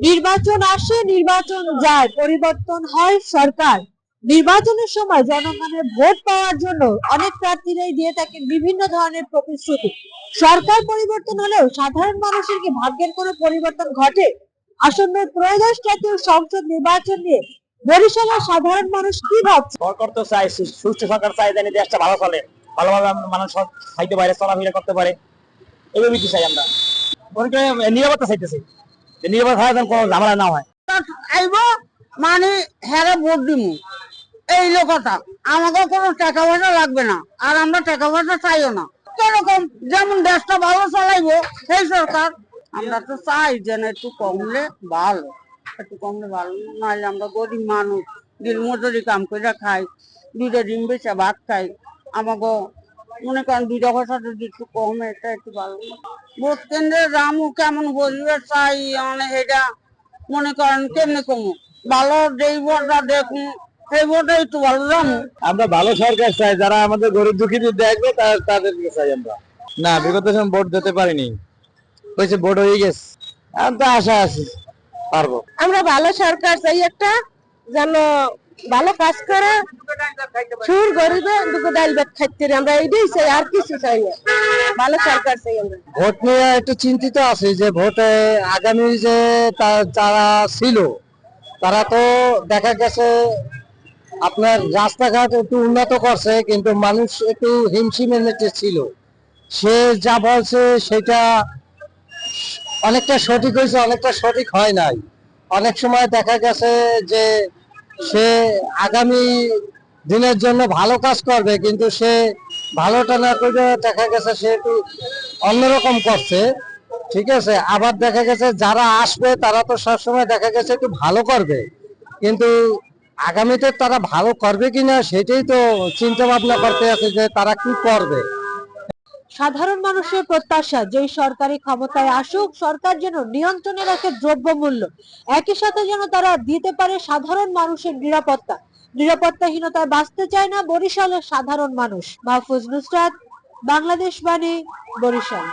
নির্বাচন আসে, নির্বাচন যায়, পরিবর্তন হয় সরকার। নির্বাচনের সময় জনগণের ভোট পাওয়ার জন্য অনেক প্রার্থীরাই দিয়ে থাকেন বিভিন্ন ধরনের প্রতিশ্রুতি। সরকার পরিবর্তন হলেও সাধারণ মানুষের কি ভাগ্যের কোনো পরিবর্তন ঘটে? আসন্ন ত্রয়োদশ জাতীয় সংসদ নির্বাচন নিয়ে বরিশালের সাধারণ মানুষ কি ভাবছে? সরকার তো চাই, সুষ্ঠু সরকার চাই, জানি দেশটা ভালো চলে, ভালোভাবে মানুষ খাইতে পারে, চলাফেরা করতে পারে, এভাবে কি চাই আমরা। নিরাপত্তা চাইতেছি, নিরাপত্তা ছাড়া যেন কোনো ঝামেলা না হয়। আইব মানে হ্যাঁ ভোট দিমু, এই লোকটা আমাকে কোনো টাকা পয়সা লাগবে না, আর আমরা টাকা পয়সা চাইও না। কিরকম যেমন দেশটা ভালো চালাইবো সেই সরকার। আমরা তো চাই যেন একটু কমলে ভালো, একটু কমলে ভালো, নাহলে আমরা গরিব মানুষ, দিন মজুরি কাম করে খাই, দুইটা ডিম বেচে ভাত খাই। আমাকে মনে করেন দুইটা পয়সা যদি একটু কমে এটা একটু ভালো। ভোট কেন্দ্রে রামু কেমন বসবে চাই, মানে এটা মনে করেন কেমনে কমু, ভালো যেই ভোটটা দেখুন সেই ভোটে একটু ভালো রামু। আমরা ভালো সরকার চাই, যারা আমাদের গরিব দুঃখীদের দেখবে তাদেরকে চাই আমরা। না, বিগত সময় ভোট দিতে পারিনি, হয়েছে ভোট হয়ে গেছে, এখন তো আশা আছে পারবো। আমরা ভালো সরকার চাই, একটা যেন ভালো কাজ করে, সুর গরিবে দুটো ডাল ভাত খাইতে, আমরা এইটাই চাই, আর কিছু চাই না। ভালো সরকার চাই আমরা। ভোট নিয়ে একটু চিন্তিত আছি যে ভোটে আগামী যে যারা ছিল তারা তো দেখা গেছে আপনার রাস্তাঘাট একটু উন্নত করছে, কিন্তু মানুষ একটু হিমশিমের মধ্যে ছিল। সে যা বলছে সেটা অনেকটা সঠিক হয়েছে, অনেকটা সঠিক হয় নাই। অনেক সময় দেখা গেছে যে সে আগামী দিনের জন্য ভালো কাজ করবে, কিন্তু সে ভালোটা না করে দেখা গেছে সে একটু অন্যরকম করছে। ঠিক আছে, আবার দেখা গেছে যারা আসবে তারা তো সবসময় দেখা গেছে একটু ভালো করবে, কিন্তু আগামীতে তারা ভালো করবে কিনা সেটাই তো চিন্তা ভাবনা করতে আছে যে তারা কি করবে। সাধারণ মানুষের প্রত্যাশা যে সরকারি ক্ষমতায় আসুক, সরকার যেন নিয়ন্ত্রণে রাখে দ্রব্যমূল্য, একই সাথে যেন তারা দিতে পারে সাধারণ মানুষের নিরাপত্তা। নিরাপত্তাহীনতায় বাঁচতে চায় না বরিশালের সাধারণ মানুষ। মাহফুজ নুসরাত, বাংলাদেশ বাণী, বরিশাল।